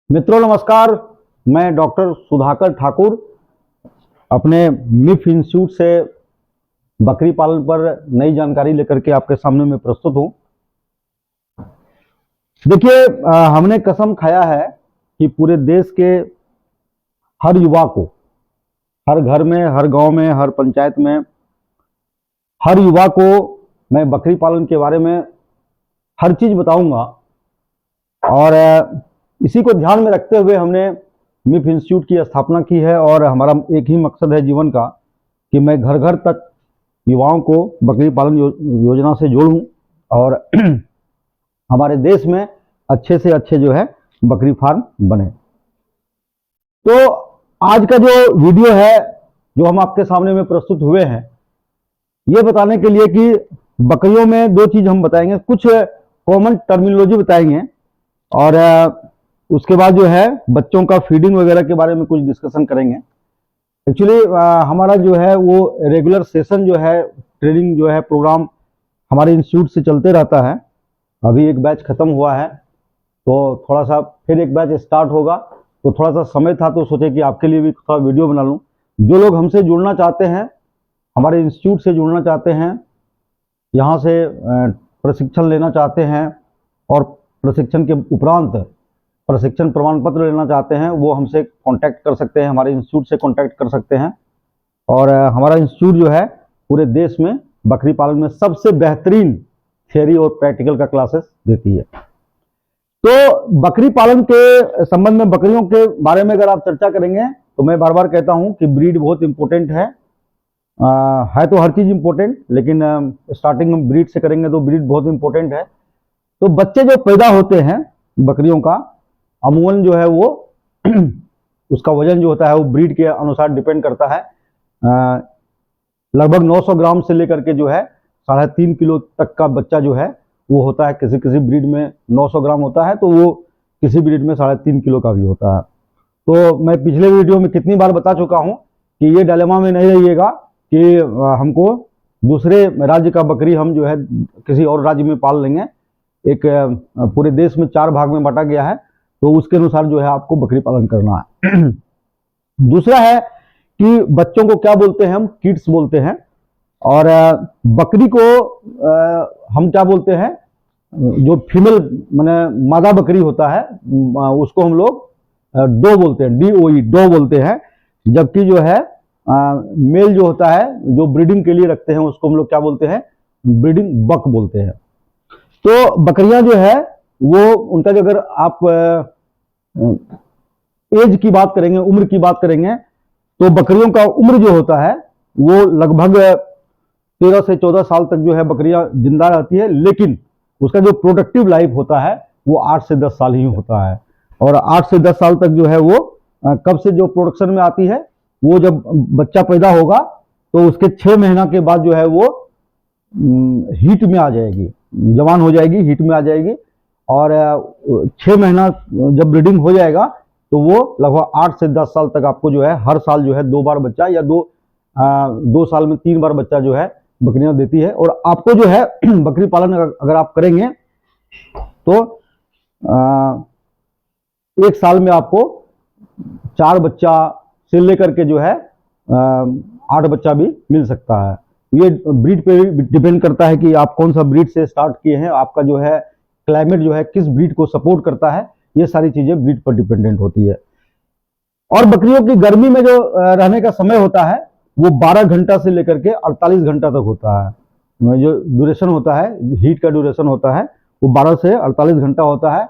मित्रों नमस्कार। मैं डॉक्टर सुधाकर ठाकुर अपने मिफ इंस्टीट्यूट से बकरी पालन पर नई जानकारी लेकर के आपके सामने में प्रस्तुत हूं। देखिए, हमने कसम खाया है कि पूरे देश के हर युवा को, हर घर में, हर गांव में, हर पंचायत में, हर युवा को मैं बकरी पालन के बारे में हर चीज बताऊंगा। और इसी को ध्यान में रखते हुए हमने मिफ इंस्टीट्यूट की स्थापना की है। और हमारा एक ही मकसद है जीवन का कि मैं घर घर तक युवाओं को बकरी पालन योजना से जोड़ूं और हमारे देश में अच्छे से अच्छे जो है बकरी फार्म बने। तो आज का जो वीडियो है जो हम आपके सामने में प्रस्तुत हुए हैं, ये बताने के लिए कि बकरियों में दो चीज हम बताएंगे, कुछ कॉमन टर्मिनोलॉजी बताएंगे और उसके बाद जो है बच्चों का फीडिंग वगैरह के बारे में कुछ डिस्कशन करेंगे। एक्चुअली हमारा जो है वो रेगुलर सेशन जो है, ट्रेनिंग जो है, प्रोग्राम हमारे इंस्टीट्यूट से चलते रहता है। अभी एक बैच खत्म हुआ है तो थोड़ा सा फिर एक बैच स्टार्ट होगा, तो थोड़ा सा समय था तो सोचे कि आपके लिए भी थोड़ा वीडियो बना लूँ। जो लोग हमसे जुड़ना चाहते हैं, हमारे इंस्टीट्यूट से जुड़ना चाहते हैं, यहाँ से प्रशिक्षण लेना चाहते हैं और प्रशिक्षण के उपरांत प्रशिक्षण प्रमाण पत्र लेना चाहते हैं, वो हमसे कांटेक्ट कर सकते हैं, हमारे इंस्टीट्यूट से कांटेक्ट कर सकते हैं। और हमारा इंस्टीट्यूट जो है पूरे देश में बकरी पालन में सबसे बेहतरीन थियरी और प्रैक्टिकल का क्लासेस देती है। तो बकरी पालन के संबंध में, बकरियों के बारे में अगर आप चर्चा करेंगे तो मैं बार बार कहता हूं कि ब्रीड बहुत इंपॉर्टेंट है। तो हर चीज इंपॉर्टेंट, लेकिन स्टार्टिंग में ब्रीड से करेंगे तो ब्रीड बहुत इंपॉर्टेंट है। तो बच्चे जो पैदा होते हैं बकरियों का, अमूमन जो है वो उसका वजन जो होता है वो ब्रीड के अनुसार डिपेंड करता है। लगभग 900 ग्राम से लेकर के जो है 3.5 किलो तक का बच्चा जो है वो होता है। किसी किसी ब्रीड में 900 ग्राम होता है तो वो किसी ब्रीड में 3.5 किलो का भी होता है। तो मैं पिछले वीडियो में कितनी बार बता चुका हूं कि ये डायलेमा में नहीं रहिएगा कि हमको दूसरे राज्य का बकरी हम जो है किसी और राज्य में पाल लेंगे। एक पूरे देश में 4 भाग में बांटा गया है, तो उसके अनुसार जो है आपको बकरी पालन करना है। दूसरा है कि बच्चों को क्या बोलते हैं हम, किड्स बोलते हैं। और बकरी को हम क्या बोलते हैं, जो फीमेल माने मादा बकरी होता है उसको हम लोग डो बोलते हैं, DOE डो बोलते हैं। जबकि जो है मेल जो होता है जो ब्रीडिंग के लिए रखते हैं उसको हम लोग क्या बोलते हैं, ब्रीडिंग बक बोलते हैं। तो बकरियां जो है वो उनका जो, अगर आप एज की बात करेंगे, उम्र की बात करेंगे, तो बकरियों का उम्र जो होता है वो लगभग 13 से 14 साल तक जो है बकरियां जिंदा रहती है। लेकिन उसका जो प्रोडक्टिव लाइफ होता है वो 8 से 10 साल ही होता है। और 8 से 10 साल तक जो है वो कब से जो प्रोडक्शन में आती है, वो जब बच्चा पैदा होगा तो उसके 6 महीना के बाद जो है वो हीट में आ जाएगी, जवान हो जाएगी, हीट में आ जाएगी। और 6 महीना जब ब्रीडिंग हो जाएगा तो वो लगभग 8 से 10 साल तक आपको जो है हर साल जो है 2 बार बच्चा या 2 साल में 3 बार बच्चा जो है बकरियां देती है। और आपको जो है बकरी पालन अगर आप करेंगे तो 1 साल में आपको 4 बच्चा से लेकर के जो है 8 बच्चा भी मिल सकता है। ये ब्रीड पे डिपेंड करता है कि आप कौन सा ब्रीड से स्टार्ट किए हैं, आपका जो है क्लाइमेट जो है किस ब्रीड को सपोर्ट करता है, ये सारी चीजें ब्रीड पर डिपेंडेंट होती है। और बकरियों की गर्मी में जो रहने का समय होता है वो 12 घंटा से लेकर के 48 घंटा तक होता है। जो ड्यूरेशन होता है, हीट का ड्यूरेशन होता है वो 12 से 48 घंटा होता है।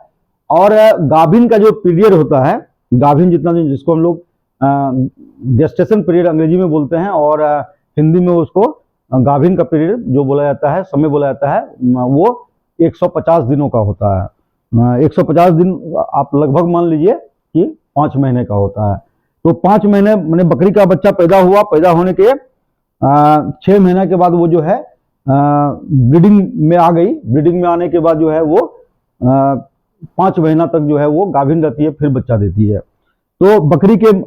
और गाभिन का जो पीरियड होता है, गाभिन जितना जिसको हम लोग गेस्टेशन पीरियड अंग्रेजी में बोलते हैं और हिंदी में उसको गाभिन का पीरियड जो बोला जाता है, समय बोला जाता है, वो 150 दिनों का होता है। 150 दिन आप लगभग मान लीजिए कि 5 महीने का होता है। तो 5 महीने मैंने बकरी का बच्चा पैदा हुआ, पैदा होने के 6 महीने के बाद वो जो है ब्रीडिंग में आ गई। ब्रीडिंग में आने के बाद जो है वो 5 महीना तक जो है वो गाभिन रहती है, फिर बच्चा देती है। तो बकरी के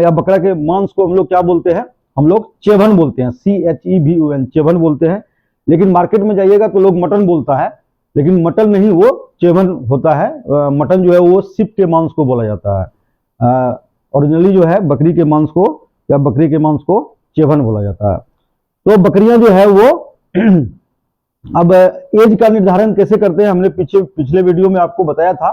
या बकरा के मांस को हम लोग क्या बोलते हैं, हम लोग चेभन बोलते हैं, CHEVON चेभन बोलते हैं। लेकिन मार्केट में जाइएगा तो लोग मटन बोलता है, लेकिन मटन नहीं, वो चेवन होता है। मटन जो है वो सिप के मांस को बोला जाता है। ओरिजिनली जो है बकरी के मांस को या बकरी के मांस को चेवन बोला जाता है। तो बकरियां जो है वो अब एज का निर्धारण कैसे करते हैं, हमने पिछले वीडियो में आपको बताया था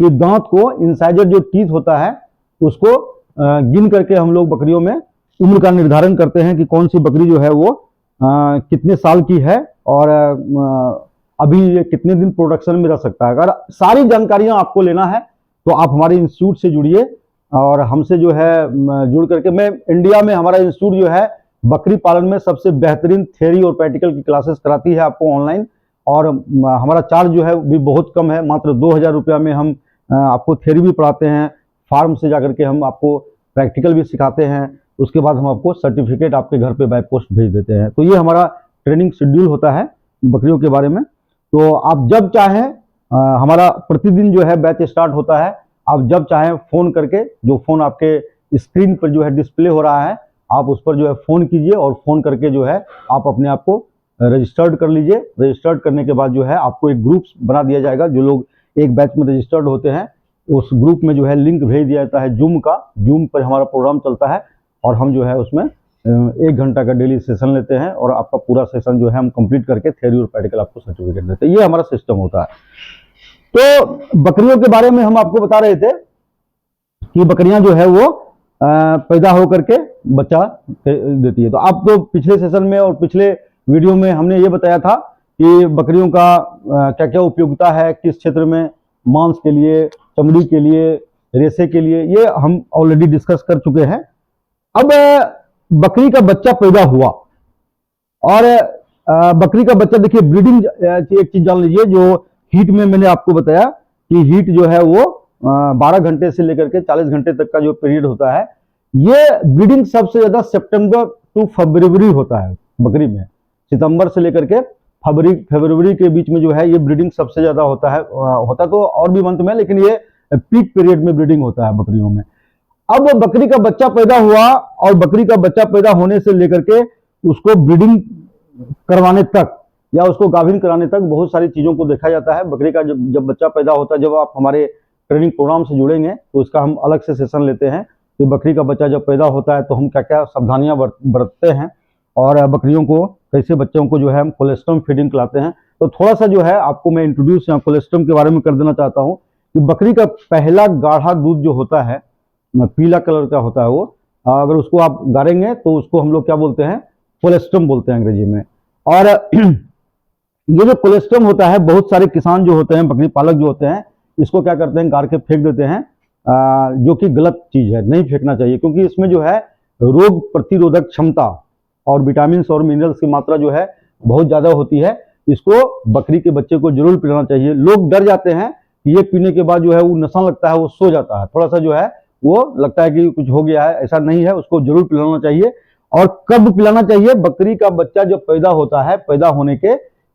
कि दांत को, इंसाइजर जो टीथ होता है उसको गिन करके हम लोग बकरियों में उम्र का निर्धारण करते हैं कि कौन सी बकरी जो है वो कितने साल की है और अभी ये कितने दिन प्रोडक्शन में रह सकता है। अगर सारी जानकारियां आपको लेना है तो आप हमारे इंस्टीट्यूट से जुड़िए और हमसे जो है जुड़ करके, मैं इंडिया में हमारा इंस्टीट्यूट जो है बकरी पालन में सबसे बेहतरीन थ्योरी और प्रैक्टिकल की क्लासेस कराती है आपको ऑनलाइन, और हमारा चार्ज जो है भी बहुत कम है, मात्र 2000 रुपया में हम आपको थ्योरी भी पढ़ाते हैं, फार्म से जाकर के हम आपको प्रैक्टिकल भी सिखाते हैं, उसके बाद हम आपको सर्टिफिकेट आपके घर पे बाय पोस्ट भेज देते हैं। तो ये हमारा ट्रेनिंग शेड्यूल होता है बकरियों के बारे में। तो आप जब चाहें, हमारा प्रतिदिन जो है बैच स्टार्ट होता है, आप जब चाहें फ़ोन करके, जो फ़ोन आपके स्क्रीन पर जो है डिस्प्ले हो रहा है, आप उस पर जो है फ़ोन कीजिए और फ़ोन करके जो है आप अपने आप को रजिस्टर्ड कर लीजिए। रजिस्टर्ड करने के बाद जो है आपको एक ग्रुप बना दिया जाएगा, जो लोग एक बैच में रजिस्टर्ड होते हैं उस ग्रुप में जो है लिंक भेज दिया जाता है जूम का। जूम पर हमारा प्रोग्राम चलता है और हम जो है उसमें 1 घंटा का डेली सेशन लेते हैं और आपका पूरा सेशन जो है हम कंप्लीट करके थ्योरी और प्रैक्टिकल आपको सर्टिफिकेट देते हैं। ये हमारा सिस्टम होता है। तो बकरियों के बारे में हम आपको बता रहे थे कि बकरियां जो है वो पैदा होकर के बच्चा देती है। तो आपको पिछले सेशन में और पिछले वीडियो में हमने ये बताया था कि बकरियों का क्या क्या उपयोगिता है, किस क्षेत्र में, मांस के लिए, चमड़ी के लिए, रेशे के लिए, ये हम ऑलरेडी डिस्कस कर चुके हैं। अब बकरी का बच्चा पैदा हुआ और बकरी का बच्चा, देखिए ब्रीडिंग की एक चीज जान लीजिए, जो हीट में मैंने आपको बताया कि हीट जो है वो 12 घंटे से लेकर के 40 घंटे तक का जो पीरियड होता है, ये ब्रीडिंग सबसे ज्यादा सितंबर टू फरवरी होता है बकरी में। सितंबर से लेकर के फरवरी के बीच में जो है ये ब्रीडिंग सबसे ज्यादा होता है। होता तो और भी मंथ में, लेकिन ये पीक पीरियड में ब्रीडिंग होता है बकरियों में। अब बकरी का बच्चा पैदा हुआ और बकरी का बच्चा पैदा होने से लेकर के उसको ब्रीडिंग करवाने तक या उसको गाभिन कराने तक बहुत सारी चीजों को देखा जाता है। बकरी का जब बच्चा पैदा होता है, जब आप हमारे ट्रेनिंग प्रोग्राम से जुड़ेंगे तो इसका हम अलग से सेशन लेते हैं कि बकरी का बच्चा जब पैदा होता है तो हम क्या क्या सावधानियां बरतते हैं और बकरियों को कैसे, बच्चों को जो है हम कोलेस्ट्रम फीडिंग खिलाते हैं। तो थोड़ा सा जो है आपको मैं इंट्रोड्यूस यहाँ कोलेस्ट्रम के बारे में कर देना चाहता हूँ कि बकरी का पहला गाढ़ा दूध जो होता है, पीला कलर का होता है, वो अगर उसको आप गाड़ेंगे तो उसको हम लोग क्या बोलते हैं, कोलेस्ट्रम बोलते हैं अंग्रेजी में। और ये जो कोलेस्ट्रम होता है, बहुत सारे किसान जो होते हैं, बकरी पालक जो होते हैं, इसको क्या करते हैं, गाड़ के फेंक देते हैं, जो कि गलत चीज है, नहीं फेंकना चाहिए, क्योंकि इसमें जो है रोग प्रतिरोधक क्षमता और विटामिन और मिनरल्स की मात्रा जो है बहुत ज्यादा होती है। इसको बकरी के बच्चे को जरूर पिलाना चाहिए। लोग डर जाते हैं कि ये पीने के बाद जो है वो नशा लगता है, वो सो जाता है, थोड़ा सा जो है वो लगता है कि कुछ हो गया है, ऐसा नहीं है, उसको जरूर पिलाना चाहिए। और कब पिलाना चाहिए, बकरी का बच्चा जब पैदा होता है, पैदा होने के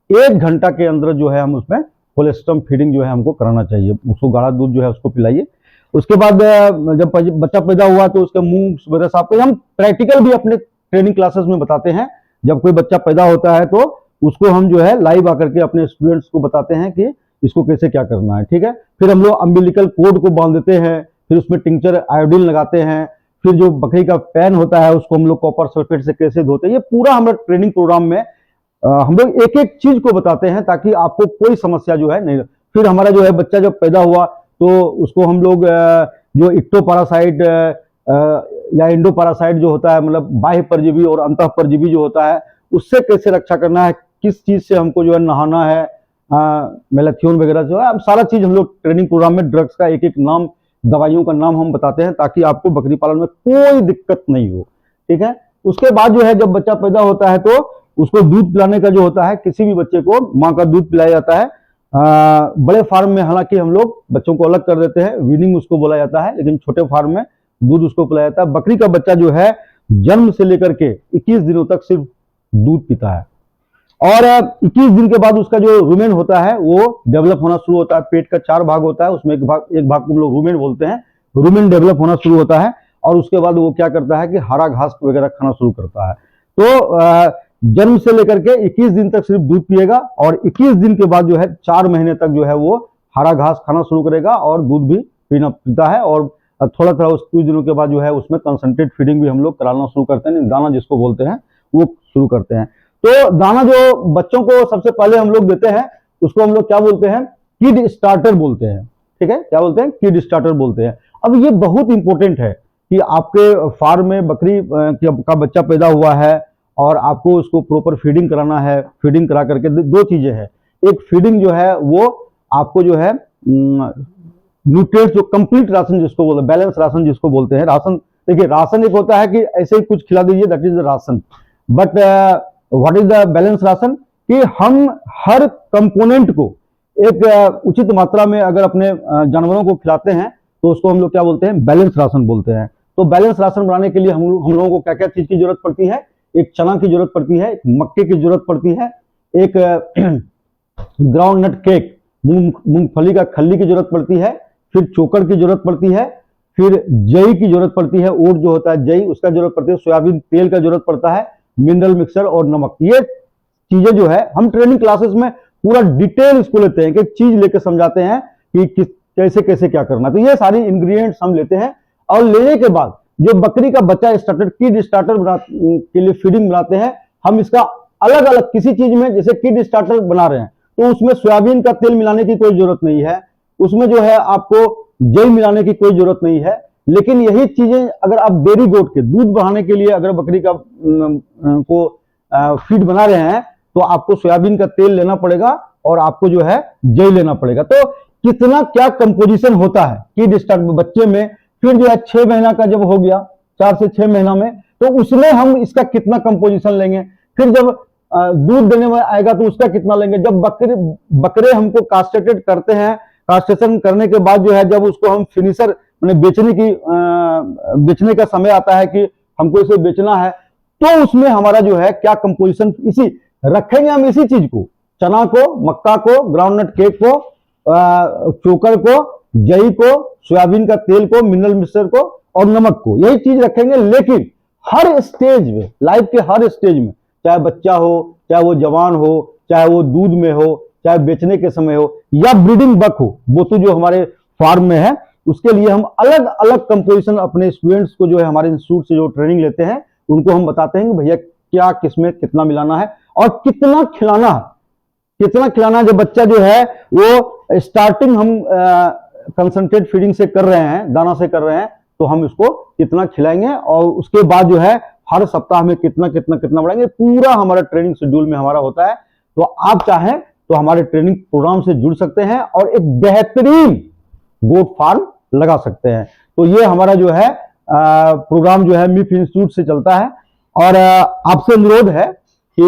1 घंटा के अंदर जो है हम उसमें कोलेस्ट्रम फीडिंग जो है हमको कराना चाहिए। उसको गाढ़ा दूध जो है उसको पिलाइए। उसके बाद जब बच्चा पैदा हुआ तो उसके मुंह वगैरह साफ करिए। हम प्रैक्टिकल भी अपने ट्रेनिंग क्लासेस में बताते हैं। जब कोई बच्चा पैदा होता है तो उसको हम जो है लाइव आकर के अपने स्टूडेंट्स को बताते हैं कि इसको कैसे क्या करना है, ठीक है। फिर हम लोग अम्बिलिकल कोड को बांध देते हैं, फिर उसमें टिंचर आयोडीन लगाते हैं, फिर जो बकरी का पैन होता है उसको हम लोग कॉपर सल्फेट से कैसे धोते हैं। ये पूरा हमारे ट्रेनिंग प्रोग्राम में हम लोग एक एक चीज को बताते हैं ताकि आपको कोई समस्या जो है नहीं। फिर हमारा जो है बच्चा जब पैदा हुआ तो उसको हम लोग जो इक्टोपैरासाइट या इंडोपैरासाइट जो होता है, मतलब बाह्य परजीवी और अंतः परजीवी जो होता है, उससे कैसे रक्षा करना है, किस चीज से हमको जो है नहाना है, मेलाथियोन वगैरह जो है, अब सारा चीज हम लोग ट्रेनिंग प्रोग्राम में, ड्रग्स का एक एक नाम, दवाइयों का नाम हम बताते हैं ताकि आपको बकरी पालन में कोई दिक्कत नहीं हो, ठीक है। उसके बाद जो है जब बच्चा पैदा होता है तो उसको दूध पिलाने का जो होता है, किसी भी बच्चे को माँ का दूध पिलाया जाता है। बड़े फार्म में हालांकि हम लोग बच्चों को अलग कर देते हैं, वीनिंग उसको बोला जाता है, लेकिन छोटे फार्म में दूध उसको पिलाया जाता है। बकरी का बच्चा जो है जन्म से लेकर के 21 दिनों तक सिर्फ दूध पीता है और 21 दिन के बाद उसका जो रूमेन होता है वो डेवलप होना शुरू होता है। पेट का 4 भाग होता है, उसमें एक भाग को हम लोग रूमेन बोलते हैं। रूमेन डेवलप होना शुरू होता है और उसके बाद वो क्या करता है कि हरा घास वगैरह खाना शुरू करता है। तो जन्म से लेकर के 21 दिन तक सिर्फ दूध पिएगा और 21 दिन के बाद जो है 4 महीने तक जो है वो हरा घास खाना शुरू करेगा और दूध भी पीता है। और थोड़ा थोड़ा उस कुछ दिनों के बाद जो है उसमें कंसंट्रेट फीडिंग भी हम लोग कराना शुरू करते हैं, दाना जिसको बोलते हैं वो शुरू करते हैं। तो दाना जो बच्चों को सबसे पहले हम लोग देते हैं उसको हम लोग क्या बोलते हैं, किड स्टार्टर बोलते हैं। ठीक है, क्या बोलते हैं, किड स्टार्टर बोलते हैं। अब ये बहुत इंपॉर्टेंट है कि आपके फार्म में बकरी का बच्चा पैदा हुआ है और आपको उसको प्रॉपर फीडिंग कराना है। फीडिंग करा करके दो चीजें हैं, एक फीडिंग जो है वो आपको जो है न्यूट्रिएंट्स जो कंप्लीट राशन जिसको बोलते हैं, बैलेंस राशन जिसको बोलते हैं। राशन देखिए, राशन एक होता है कि ऐसे ही कुछ खिला दीजिए, that is the ration, but what is the balance ration, कि हम हर कंपोनेंट को एक उचित मात्रा में अगर अपने जानवरों को खिलाते हैं तो उसको हम लोग क्या बोलते हैं, बैलेंस राशन बोलते हैं। तो बैलेंस राशन बनाने के लिए हम लोगों को क्या क्या चीज की जरूरत पड़ती है, एक चना की जरूरत पड़ती है, एक मक्के की जरूरत पड़ती है, एक ग्राउंड नट केक मूंगफली का खल्ली की जरूरत पड़ती है, फिर चोकर की जरूरत पड़ती है, फिर जई की जरूरत पड़ती है, ओट जो होता है जई उसका जरूरत पड़ती है, सोयाबीन तेल का जरूरत पड़ता है, मिनरल मिक्सर और नमक। ये चीजें जो है हम ट्रेनिंग क्लासेस में पूरा डिटेल इसको लेते हैं, कि एक चीज लेकर समझाते हैं कि कैसे कैसे क्या करना। तो ये सारी इंग्रेडिएंट्स हम लेते हैं और लेने के बाद जो बकरी का बच्चा स्टार्टर किड स्टार्टर के लिए फीडिंग बनाते हैं, हम इसका अलग अलग किसी चीज में जैसे किड स्टार्टर बना रहे हैं तो उसमें सोयाबीन का तेल मिलाने की कोई जरूरत नहीं है, उसमें जो है आपको जई मिलाने की कोई जरूरत नहीं है। लेकिन यही चीजें अगर आप डेयरी गोट के दूध बढ़ाने के लिए अगर बकरी का को फीड बना रहे हैं तो आपको सोयाबीन का तेल लेना पड़ेगा और आपको जो है जई लेना पड़ेगा। तो कितना क्या कंपोजिशन होता है किड स्टार्ट बच्चे में, फिर जो है 6 महीना का जब हो गया, 4 से 6 महीना में, तो उसमें हम इसका कितना कंपोजिशन लेंगे, फिर जब दूध देने में आएगा तो उसका कितना लेंगे, जब बकरे हमको कास्ट्रेटेड करते हैं, कास्ट्रेशन करने के बाद जो है जब उसको हम फिनिशर मैंने बेचने का समय आता है कि हमको इसे बेचना है, तो उसमें हमारा जो है क्या कंपोजिशन इसी रखेंगे, हम इसी चीज को, चना को, मक्का को, ग्राउंडनट केक को, चोकर को, जई को, सोयाबीन का तेल को, मिनरल मिक्सर को और नमक को, यही चीज रखेंगे। लेकिन हर स्टेज में, लाइफ के हर स्टेज में, चाहे बच्चा हो, चाहे वो जवान हो, चाहे वो दूध में हो, चाहे बेचने के समय हो, या ब्रीडिंग बक हो, बोतू जो हमारे फार्म में है, उसके लिए हम अलग अलग कंपोजिशन अपने स्टूडेंट्स को जो है हमारे इंस्टीट्यूट से जो ट्रेनिंग लेते हैं उनको हम बताते हैं कि भैया क्या किसमें कितना मिलाना है और कितना खिलाना है, कितना खिलाना है। जब बच्चा जो है वो स्टार्टिंग हम कंसंट्रेट फीडिंग से कर रहे हैं, दाना से कर रहे हैं, तो हम इसको कितना खिलाएंगे और उसके बाद जो है हर सप्ताह में कितना कितना कितना बढ़ाएंगे, पूरा हमारा ट्रेनिंग शेड्यूल में हमारा होता है। तो आप चाहें तो हमारे ट्रेनिंग प्रोग्राम से जुड़ सकते हैं और एक बेहतरीन गोट फार्म लगा सकते हैं। तो ये हमारा जो है प्रोग्राम जो है मिफ इंस्टीट्यूट से चलता है। और आपसे अनुरोध है कि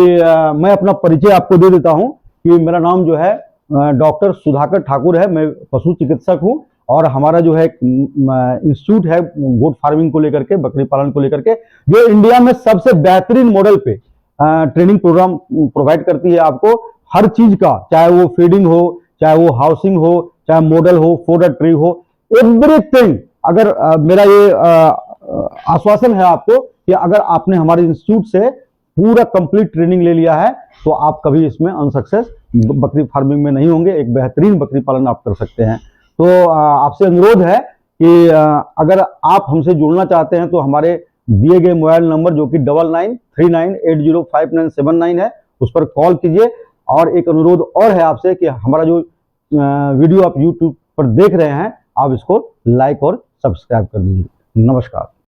मैं अपना परिचय आपको दे देता हूं कि मेरा नाम जो है डॉक्टर सुधाकर ठाकुर है, मैं पशु चिकित्सक हूं और हमारा जो है इंस्टीट्यूट है गोट फार्मिंग को लेकर के, बकरी पालन को लेकर के, जो इंडिया में सबसे बेहतरीन मॉडल पे ट्रेनिंग प्रोग्राम प्रोवाइड करती है आपको हर चीज का, चाहे वो फीडिंग हो, चाहे वो हाउसिंग हो, चाहे मॉडल हो, फोडर ट्री हो, एवरीथिंग। अगर मेरा ये आश्वासन है आपको कि अगर आपने हमारे इंस्टीट्यूट से पूरा कंप्लीट ट्रेनिंग ले लिया है तो आप कभी इसमें अनसक्सेस बकरी फार्मिंग में नहीं होंगे, एक बेहतरीन बकरी पालन आप कर सकते हैं। तो आपसे अनुरोध है कि अगर आप हमसे जुड़ना चाहते हैं तो हमारे दिए गए मोबाइल नंबर जो कि 9939805979 है, उस पर कॉल कीजिए। और एक अनुरोध और है आपसे कि हमारा जो वीडियो आप YouTube पर देख रहे हैं, आप इसको लाइक और सब्सक्राइब कर दीजिए। नमस्कार।